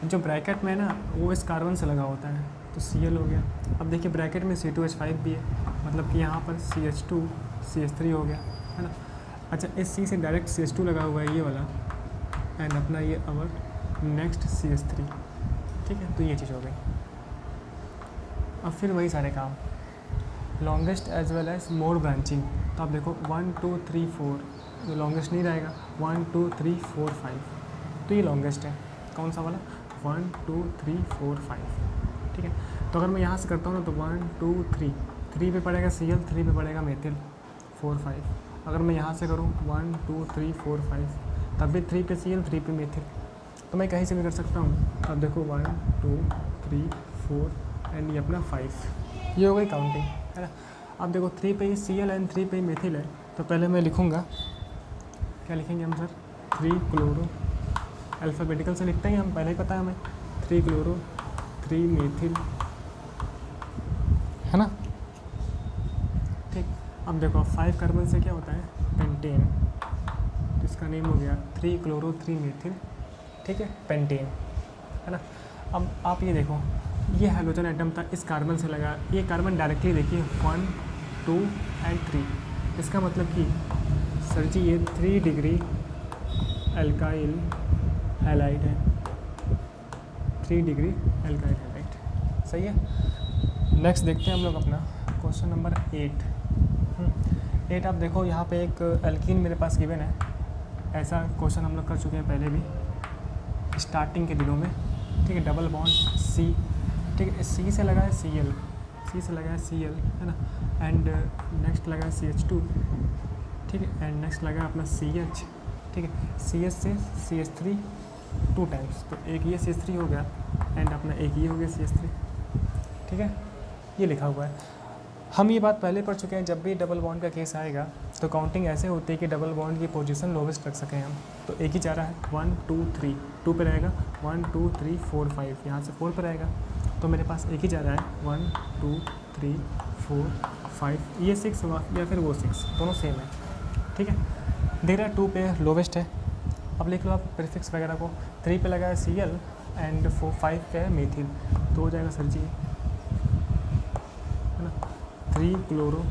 जो ब्रैकेट में है ना वो इस कार्बन से लगा होता है, तो Cl हो गया। अब देखिए ब्रैकेट में C2H5 भी है, मतलब कि यहाँ पर CH2 CH3 हो गया, है ना। अच्छा इस C से डायरेक्ट CH2 लगा हुआ है ये वाला, एंड अपना ये अवर नेक्स्ट CH3, ठीक है, तो ये चीज़ हो गई। अब फिर वही सारे काम, longest as well as more branching, तो आप देखो 1 2 3 4, ये लॉन्गेस्ट नहीं रहेगा, 1 2 3 4 5, तो ये लॉन्गेस्ट है, कौन सा वाला 1 2 3 4 5, ठीक है। तो अगर मैं यहाँ से करता हूँ ना तो 1 2 3 पे पड़ेगा Cl, 3 पे पड़ेगा मेथिल, 4 5, अगर मैं यहाँ से करूँ 1 2 3 4 5, तब भी 3 पे Cl 3 पे मेथिल, तो मैं कहीं से भी कर सकता हूँ। अब देखो 1 2 3 4 एंड ये अपना 5, ये हो गई काउंटिंग, है ना। अब देखो 3 पे ही Cl एंड 3 पे ही मेथिल है, तो पहले मैं लिखूँगा, क्या लिखेंगे हम सर, 3 क्लोरो, अल्फ़ाबेटिकल से लिखते हैं हम, पहले ही पता है हमें, 3 क्लोरो 3 मेथिल, है ना, ठीक। अब देखो 5 कार्बन से क्या होता है पेंटेन, इसका नेम हो गया 3-chloro-3-methyl, ठीक है, पेंटेन, है ना। अब आप ये देखो, ये हाइड्रोजन एटम था, इस कार्बन से लगा, ये कार्बन डायरेक्टली देखिए 1, 2 एंड 3, इसका मतलब कि सर जी ये 3 डिग्री एल्काइल हैलाइड है, 3 डिग्री एल्काइल हैलाइड, सही है। नेक्स्ट देखते हैं हम लोग अपना क्वेश्चन नंबर 8। आप देखो यहाँ पे एक एल्कीन मेरे पास गिवन है, ऐसा क्वेश्चन हम लोग कर चुके हैं पहले भी स्टार्टिंग के दिनों में, ठीक है। डबल बॉन्ड सी, ठीक है, सी से लगा है Cl, सी से लगा है Cl, है ना, एंड नेक्स्ट लगा है CH2, ठीक है, एंड नेक्स्ट लगा अपना CH, ठीक है, CH से CH3 2 टाइम्स, तो एक ये CH3 हो गया एंड अपना एक ये हो गया CH3, ठीक है, ये लिखा हुआ है। हम ये बात पहले पढ़ चुके हैं, जब भी डबल बॉन्ड का केस आएगा तो काउंटिंग ऐसे होती है कि डबल बॉन्ड की पोजीशन लोवेस्ट रख सकें हम, तो एक ही जा रहा है 1 2 3, 2 पे रहेगा 1 2 3 4 5, यहाँ से 4 पे रहेगा, तो मेरे पास एक ही जा रहा है 1 2 3 4 5, ये 6 हुआ या फिर वो 6, दोनों सेम है, ठीक है। दे रहा है 2 पे लोवेस्ट है, अब लिख लो आप प्रीफिक्स वगैरह को, 3 पे लगा है Cl एंड 5 पे है मेथिल, तो हो जाएगा सर जी, है ना, 3-chloro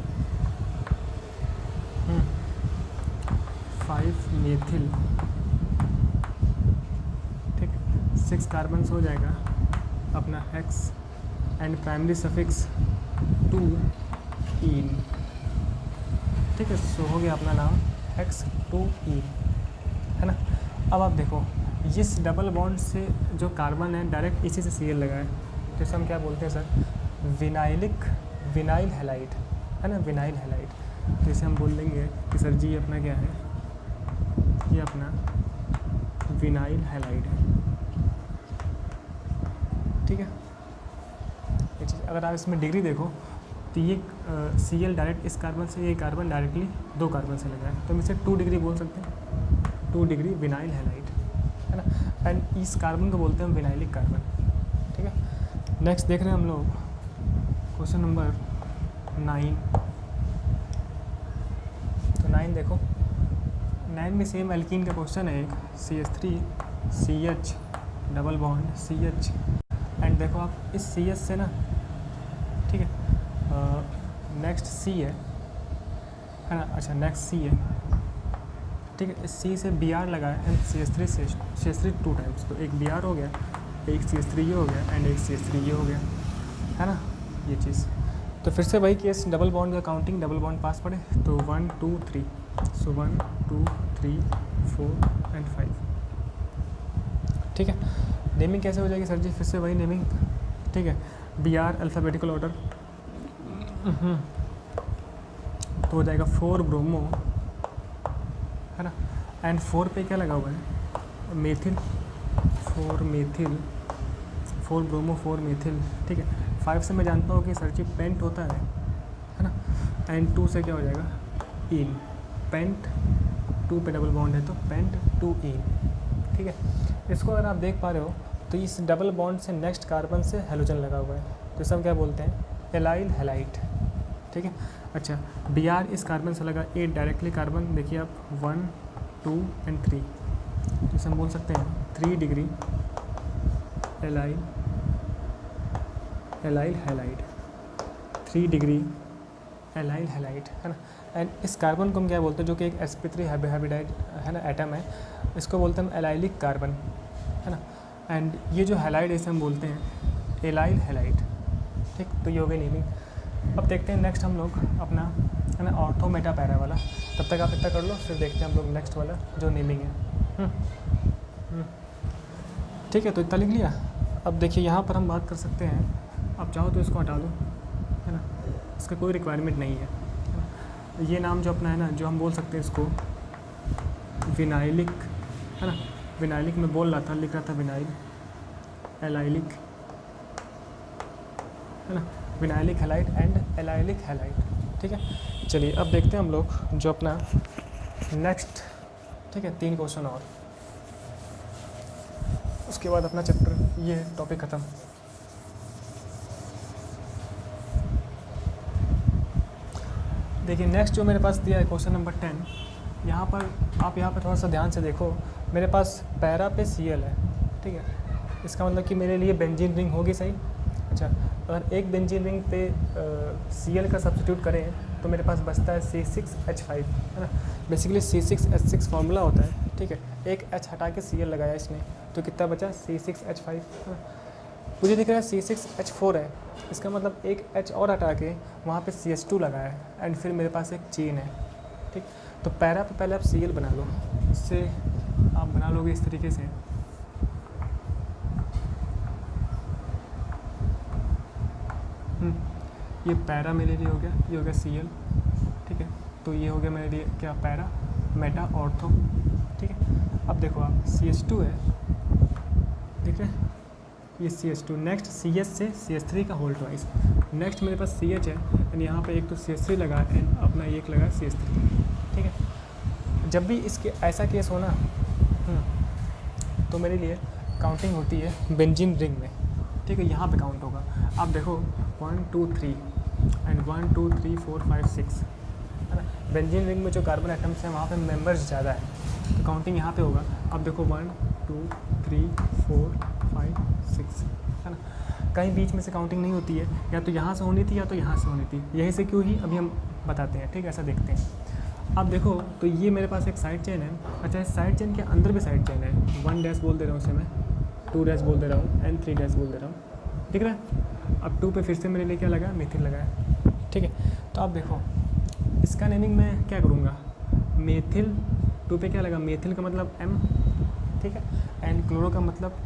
5 मेथिल, ठीक, 6 कार्बन हो जाएगा अपना हेक्स एंड प्राइमरी सफिक्स 2 ईन, ठीक है, सो हो गया अपना नाम हेक्स 2 ईन, है ना। अब आप देखो इस डबल बॉन्ड से जो कार्बन है डायरेक्ट इसी से Cl लगा है, जैसे हम क्या बोलते हैं सर, विनाइल हैलाइड, है ना, विनाइल हैलाइड, तो इसे हम बोल देंगे कि सर जी अपना क्या है, ये अपना विनाइल हैलाइड है, ठीक है। ये चीज़ अगर आप इसमें डिग्री देखो तो ये Cl डायरेक्ट इस कार्बन से, ये कार्बन डायरेक्टली 2 कार्बन से लगा है, तो हम इसे 2 डिग्री बोल सकते हैं, 2 डिग्री विनाइल हैलाइड, है ना, एंड इस कार्बन को बोलते हैं हम विनाइलिक कार्बन, ठीक है। नेक्स्ट देख रहे हैं हम लोग क्वेश्चन नंबर 9। तो 9 देखो, 9 में सेम एल्कीन का क्वेश्चन है, एक CH3 CH double bond CH, and देखो आप इस CH से ना, ठीक है, नेक्स्ट C है ना, अच्छा नेक्स्ट C है, ठीक है, इस C से Br लगा है एंड CH3 2 टाइम्स, तो एक Br हो गया, एक CH3 ये हो गया एंड एक CH3 ये हो गया, है ना, ये चीज़। तो फिर से वही केस, डबल बॉन्ड का काउंटिंग, डबल बॉन्ड पास पड़े तो 1 2 3, सो 1 2 3 4 एंड 5, ठीक है। नेमिंग कैसे हो जाएगी सर जी, फिर से वही नेमिंग, ठीक है, Br अल्फ़ाबेटिकल ऑर्डर, तो हो जाएगा 4 ब्रोमो, है ना, एंड 4 पे क्या लगा हुआ है, मेथिल, 4 मेथिल, 4 ब्रोमो 4 मेथिल, ठीक है। 5 से मैं जानता हूँ कि सर जी पेंट होता है ना, एंड 2 से क्या हो जाएगा, इन, पेंट, 2 पे डबल बॉन्ड है तो पेंट 2 इन, ठीक है। इसको अगर आप देख पा रहे हो तो इस डबल बॉन्ड से नेक्स्ट कार्बन से हेलोजन लगा हुआ है, तो इसे हम क्या बोलते हैं, एलाइल हैलाइड, ठीक है। अच्छा, Br इस कार्बन से लगा, 8 डायरेक्टली कार्बन, देखिए आप 1 2 एंड 3, तो इसे हम बोल सकते हैं 3 degree allyl halide, 3 degree allyl halide, है ना। एंड इस कार्बन को हम क्या बोलते हैं, जो कि एक sp3 हाइब्रिडाइड है ना, एटम है, इसको बोलते हैं हम एलाइलिक कार्बन, है ना। एंड ये जो हैलाइड है इसे हम बोलते हैं एलाइल हैलाइड, ठीक, तो ये हो गई नेमिंग। अब देखते हैं नेक्स्ट हम लोग अपना, है ना, ऑर्थो मेटा पैरा वाला, तब तक आप इतना कर लो, फिर देखते हैं हम लोग नेक्स्ट वाला जो नेमिंग है, ठीक है। तो इतना लिख लिया। अब देखिए यहाँ पर हम बात कर सकते हैं, आप चाहो तो इसको हटा दो, है ना, इसका कोई रिक्वायरमेंट नहीं है। ये नाम जो अपना है ना, जो हम बोल सकते हैं इसको विनाइलिक, है ना, विनाइलिक में बोल रहा था, लिख रहा था विनाइल, एलाइलिक, है ना, vinylic halide and allylic halide, ठीक है। चलिए अब देखते हैं हम लोग जो अपना नेक्स्ट, ठीक है, 3 क्वेश्चन और, उसके बाद अपना चैप्टर ये टॉपिक ख़त्म। देखिए नेक्स्ट जो मेरे पास दिया है क्वेश्चन नंबर 10, यहाँ पर आप यहाँ पर थोड़ा सा ध्यान से देखो, मेरे पास पैरा पे Cl है, ठीक है। इसका मतलब कि मेरे लिए बेंजीन रिंग होगी, सही। अच्छा, अगर एक बेंजीन रिंग पे Cl का सब्स्टिट्यूट करें तो मेरे पास बचता है C6H5, है ना। बेसिकली C6H6 फार्मूला होता है, ठीक है। एक H हटा के Cl लगाया इसने, तो कितना बचा C6H5। मुझे दिख रहा है C6H4 है, इसका मतलब एक H और हटा के वहाँ पे CH2 लगाया है, एंड फिर मेरे पास एक चेन है, ठीक। तो पैरा पे पहले आप Cl बना लो, इससे आप बना लोगे इस तरीके से। ये पैरा मेरे लिए हो गया, ये हो गया Cl, ठीक है। तो ये हो गया मेरे लिए क्या, पैरा, मेटा, ऑर्थो, ठीक है। अब देखो आप CH2 है, ठीक है, ये CH2। नेक्स्ट CH से CH3 का होल ट्वाइस। नेक्स्ट मेरे पास CH है, एंड यहाँ पे एक तो CH3 लगा है एंड अपना एक लगा है CH3, ठीक है। जब भी इसके ऐसा केस हो ना, तो मेरे लिए काउंटिंग होती है बेंजीन रिंग में, ठीक है। यहाँ पे काउंट होगा। आप देखो 1 2 3 एंड 1 2 3 4 5 6, है ना। बेंजीन रिंग में जो कार्बन एटम्स हैं वहाँ पे मेंबर्स ज़्यादा है, तो काउंटिंग यहाँ पे होगा। अब देखो 1 2 3 4 5 6, है ना। कहीं बीच में से काउंटिंग नहीं होती है, या तो यहाँ से होनी थी या तो यहाँ से होनी थी। यहीं से क्यों ही अभी हम बताते हैं, ठीक है। ऐसा देखते हैं। अब देखो तो ये मेरे पास एक साइड चेन है। अच्छा, इस साइड चेन के अंदर भी साइड चेन है। 1 डैश बोल दे रहा हूँ उसे मैं, 2 डैश बोल दे रहा हूँ एंड 3 डैश बोल दे रहा हूँ, ठीक है। अब 2 पे फिर से मेरे लिए क्या लगा, मेथिल लगा है, ठीक है। तो आप देखो इसका नेमिंग मैं क्या करूँगा, मेथिल 2 पे क्या लगा, मेथिल का मतलब M, ठीक है, एंड क्लोरो का मतलब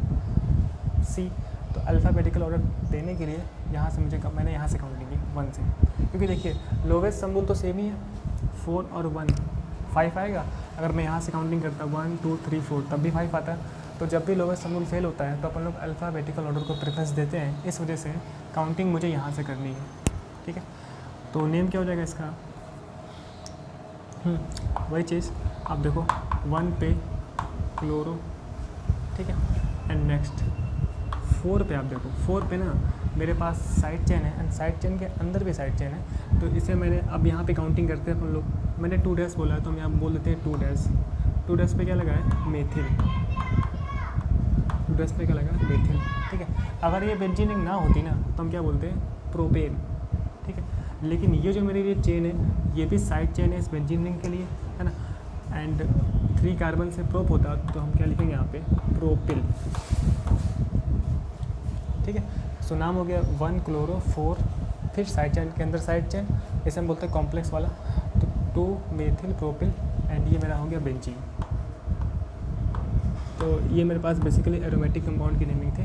C। तो अल्फ़ाबेटिकल ऑर्डर देने के लिए यहाँ से मैंने यहाँ से काउंटिंग की 1 से, क्योंकि देखिए लोवेस्ट सम तो सेम ही है, 4 और 1 5 आएगा। अगर मैं यहाँ से काउंटिंग करता 1 2 3 4 तब भी 5 आता है। तो जब भी लोवेस्ट सम फेल होता है तो अपन लोग अल्फ़ाबेटिकल ऑर्डर को प्रेफरेंस देते हैं, इस वजह से काउंटिंग मुझे यहाँ से करनी है, ठीक है। तो नेम क्या हो जाएगा इसका, वही चीज़। आप देखो 1 पे क्लोरो, ठीक है, एंड नेक्स्ट 4 पे आप देखो, 4 पे ना मेरे पास साइड चेन है, एंड साइड चेन के अंदर भी साइड चेन है। तो इसे मैंने अब यहाँ पे काउंटिंग करते हैं अपन लोग, मैंने 2 डैश बोला है तो हम यहाँ बोल देते हैं 2 डैश। 2 डैश पे क्या लगा है, मेथिल। 2 डैश पे क्या लगा, मेथिल, ठीक है। अगर ये बेंजीन रिंग ना होती ना तो हम क्या बोलते हैं, प्रोपेन, ठीक है। लेकिन ये जो मेरे लिए चेन है ये भी साइड चेन है इस बेंजीन रिंग के लिए, है ना। एंड 3 कार्बन से प्रोप होता तो हम क्या लिखेंगे यहाँ पे, प्रोपिल, ठीक है। सो नाम हो गया 1 क्लोरो 4, फिर साइड चेन के अंदर साइड चेन, इसे हम बोलते हैं कॉम्प्लेक्स वाला। तो 2 मेथिल प्रोपिल, एंड ये मेरा हो गया बेंजीन। तो ये मेरे पास बेसिकली एरोमेटिक कंपाउंड की नेमिंग थे।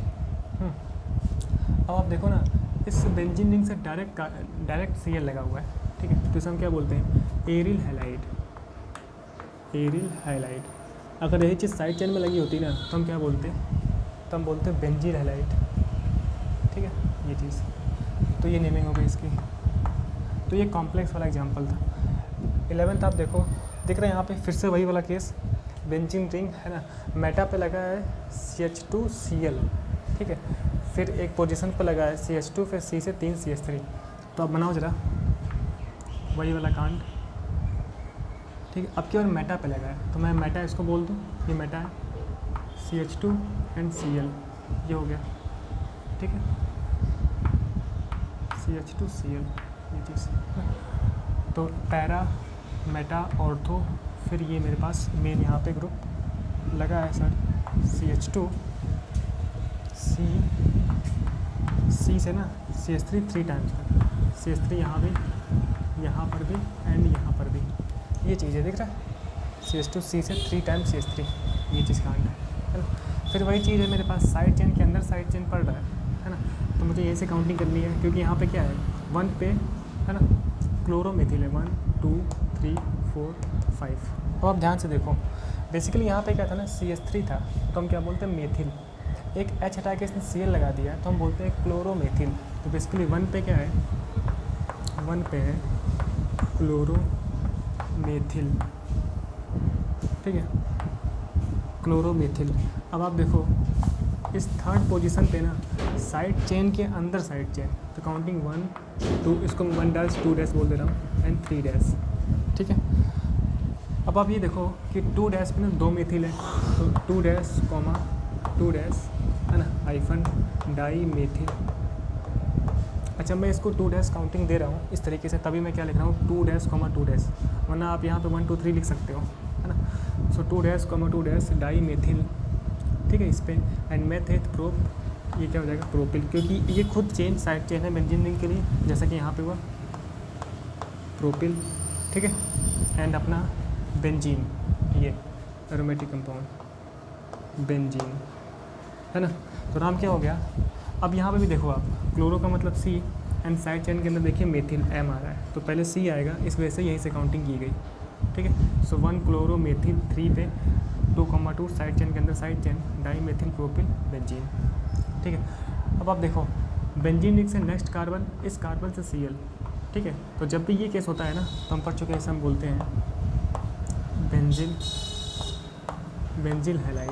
अब आप देखो ना, इस बेंजीन रिंग से डायरेक्ट Cl लगा हुआ है, ठीक है। तो इसे हम क्या बोलते हैं, एरिल हैलाइड। Aryl halide. अगर यही चीज़ साइड चेन में लगी होती ना तो हम क्या बोलते हैं, तो हम बोलते हैं बेंजील हैलाइड, ठीक है, ये चीज़। तो ये नेमिंग हो गई इसकी। तो ये कॉम्प्लेक्स वाला एग्जांपल था। 11th आप देखो, दिख रहा है यहाँ पे फिर से वही वाला केस, बेंजीन रिंग है ना, मेटा पे लगा है CH2Cl, ठीक है। फिर एक पोजीशन पे लगा है CH2, फिर C से 3 CH3। तो अब बनाओ जरा वही वाला कांड, ठीक है। अब की बार मेटा पे लगा है तो मैं मेटा इसको बोल दूँ, ये मेटा है, CH2 एंड Cl, ये हो गया, ठीक है, CH2Cl, ये चीज़। तो पैरा, मेटा, ऑर्थो, फिर ये मेरे पास मेन यहाँ पे ग्रुप लगा है सर, CH2, C से ना CH3 3 टाइम्स तक, CH3 यहाँ भी, यहाँ पर भी एंड यहाँ पर भी, ये चीज़ है, दिख रहा है, CH2C से 3 टाइम्स CH3, ये चीज़ कांड है ना। फिर वही चीज़ है मेरे पास साइड चेन के अंदर साइड चेन पड़ रहा है ना। तो मुझे यहीं से काउंटिंग करनी है, क्योंकि यहाँ पे क्या है, 1 पे है ना क्लोरोमेथिल है, 1 2 3 4 5। अब आप ध्यान से देखो, बेसिकली यहाँ पे क्या था ना, CH3 था तो हम क्या बोलते हैं, मेथिल। एक H हटा के इसने Cl लगा दिया तो हम बोलते हैं क्लोरोमेथिल। तो बेसिकली 1 पे क्या है, 1 पे है क्लोरोमेथिल, ठीक है, क्लोरोमेथिल। अब आप देखो इस थर्ड पोजीशन पे ना साइड चेन के अंदर साइड चेन, तो काउंटिंग 1 2, इसको मैं 1 डैश 2 डैश बोल दे रहा हूँ एंड 3 डैश, ठीक है। अब आप ये देखो कि 2 डैश पे ना 2 मेथिल है, तो 2 डैश कॉमा 2 डैश है ना हाइफन डाई मेथिल। अच्छा, मैं इसको 2 डैश काउंटिंग दे रहा हूँ इस तरीके से, तभी मैं क्या लिख रहा हूँ 2 डैश कॉमा 2 डैश, वरना आप यहाँ पे 1 2 3 लिख सकते हो, है ना। So 2 dash comma 2 dash dimethyl, ठीक है, इस पर एंड मेथ प्रोप, ये क्या हो जाएगा प्रोपिल, क्योंकि ये खुद चेन साइड चेन है बेंजीन रिंग के लिए, जैसा कि यहाँ पे हुआ प्रोपिल, ठीक है, एंड अपना बेंजीन, ये एरोमेटिक कंपाउंड बेंजीन, है ना। तो नाम क्या हो गया। अब यहाँ पे भी देखो आप, क्लोरो का मतलब सी एंड साइड चेन के अंदर देखिए मेथिल एम आ रहा है, तो पहले सी आएगा, इस वजह से यहीं से काउंटिंग की गई, ठीक है। सो 1 क्लोरो मेथिल 3 पे 2,2 साइड चेन के अंदर side chain dimethyl propyl benzene, ठीक है। अब आप देखो बेंजीन रिंग से नेक्स्ट कार्बन, इस कार्बन से Cl, ठीक है। तो जब भी ये केस होता है ना, तो हम पढ़ चुके हैं, इसे हम बोलते हैं बेंजिल हैलाइड,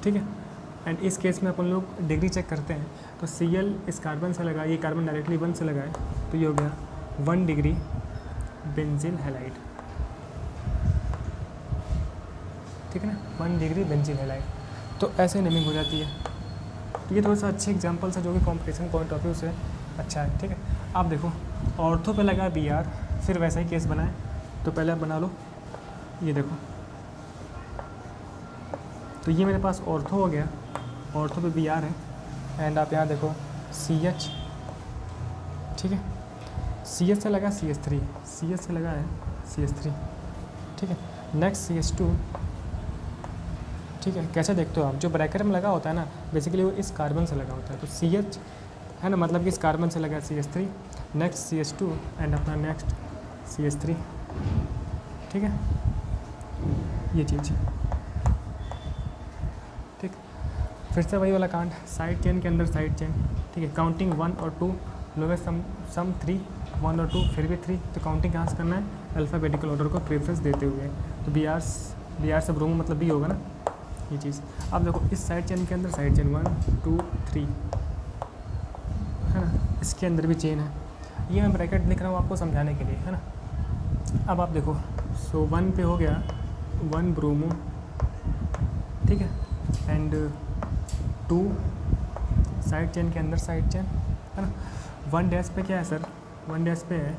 ठीक है। एंड इस केस में अपन लोग डिग्री चेक करते हैं, तो Cl इस कार्बन से लगा, ये कार्बन डायरेक्टली 1 से लगा है, तो ये हो गया 1 डिग्री बेंजिल हैलाइड, ठीक है ना, 1 डिग्री बेंजिल हैलाइड। तो ऐसे नेमिंग हो जाती है। तो ये थोड़ा सा अच्छे एग्जाम्पल्स है जो कि कॉम्पिटिशन पॉइंट ऑफ व्यू से अच्छा है, ठीक है। आप देखो ऑर्थो पे लगा Br, फिर वैसा ही केस बनाए, तो पहले आप बना लो, ये देखो, तो ये मेरे पास ऑर्थो हो गया, ऑर्थो पे Br है, एंड आप यहाँ देखो CH, ठीक है, CH से लगा CH3, CH से लगा है CH3, ठीक है। नेक्स्ट CH2, ठीक है। कैसे देखते हो आप, जो ब्रैकेट में लगा होता है ना, बेसिकली वो इस कार्बन से लगा होता है, तो CH है ना, मतलब कि इस कार्बन से लगा CH3, नेक्स्ट CH2 एंड अपना नेक्स्ट CH3, ठीक है, ये चीज़, ठीक। फिर से वही वाला कांड, साइड चेन के अंदर साइड चेन, ठीक है, काउंटिंग 1 और 2, लोवेस्ट सम 3, 1 और 2 फिर भी 3, तो काउंटिंग कहाँ से करना है, अल्फ़ाबेटिकल ऑर्डर को प्रेफरेंस देते हुए, तो Br से ब्रोमो मतलब B होगा ना, ये चीज़। अब देखो इस साइड चेन के अंदर साइड चेन 1 2 3, है ना, इसके अंदर भी चेन है, ये मैं ब्रैकेट लिख रहा हूँ आपको समझाने के लिए, है ना। अब आप देखो, सो 1 पे हो गया 1 ब्रोमो, ठीक है, एंड 2 साइड चेन के अंदर साइड चेन, है ना। 1 डैश पे क्या है सर, 1 डैश पे है,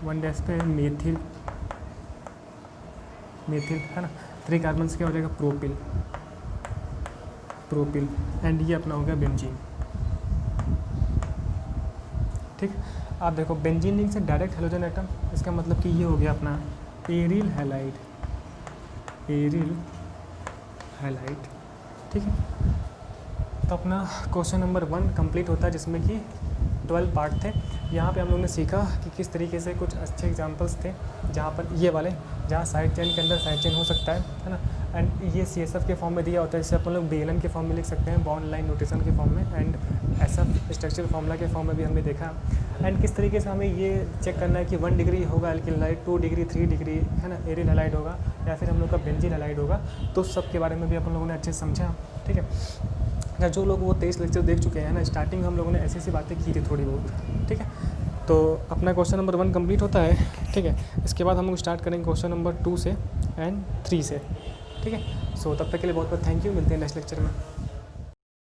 1 डैश पे मेथिल, है ना, 3 कार्बन क्या हो जाएगा प्रोपिल, एंड ये अपना हो गया बेंजीन, ठीक। आप देखो बेंजीन रिंग से डायरेक्ट हेलोजन एटम, इसका मतलब कि ये हो गया अपना एरिल हैलाइड, ठीक है। तो अपना क्वेश्चन नंबर 1 कंप्लीट होता है, जिसमें कि 12 पार्ट थे। यहाँ पे हम लोग ने सीखा कि किस तरीके से कुछ अच्छे एग्जांपल्स थे, जहाँ पर ये वाले, जहाँ साइड चेन के अंदर साइड चेन हो सकता है ना, एंड ये CSF के फॉर्म में दिया होता है, जिसे अपन लोग BLN के फॉर्म में लिख सकते हैं, बॉन्ड लाइन नोटेशन के फॉर्म में, एंड SF स्ट्रक्चर फार्मूला के फॉर्म में भी हमने देखा। एंड किस तरीके से हमें ये चेक करना है कि 1 डिग्री होगा एल्किल हैलाइड, 2 डिग्री 3 डिग्री, है ना, एरिल हैलाइड होगा, या फिर हम लोग का बेंजीन हैलाइड होगा, तो सब के बारे में भी अपन लोगों ने अच्छे से समझा, ठीक है। जो लोग वो 23 लेक्चर देख चुके हैं ना, स्टार्टिंग हम लोगों ने ऐसी ऐसी बातें की थी थोड़ी बहुत, ठीक है। तो अपना क्वेश्चन नंबर 1 कंप्लीट होता है, ठीक है। इसके बाद हम लोग स्टार्ट करेंगे क्वेश्चन नंबर 2 से एंड 3 से, ठीक है। सो तब तक के लिए बहुत बहुत थैंक यू, मिलते हैं नेक्स्ट लेक्चर में।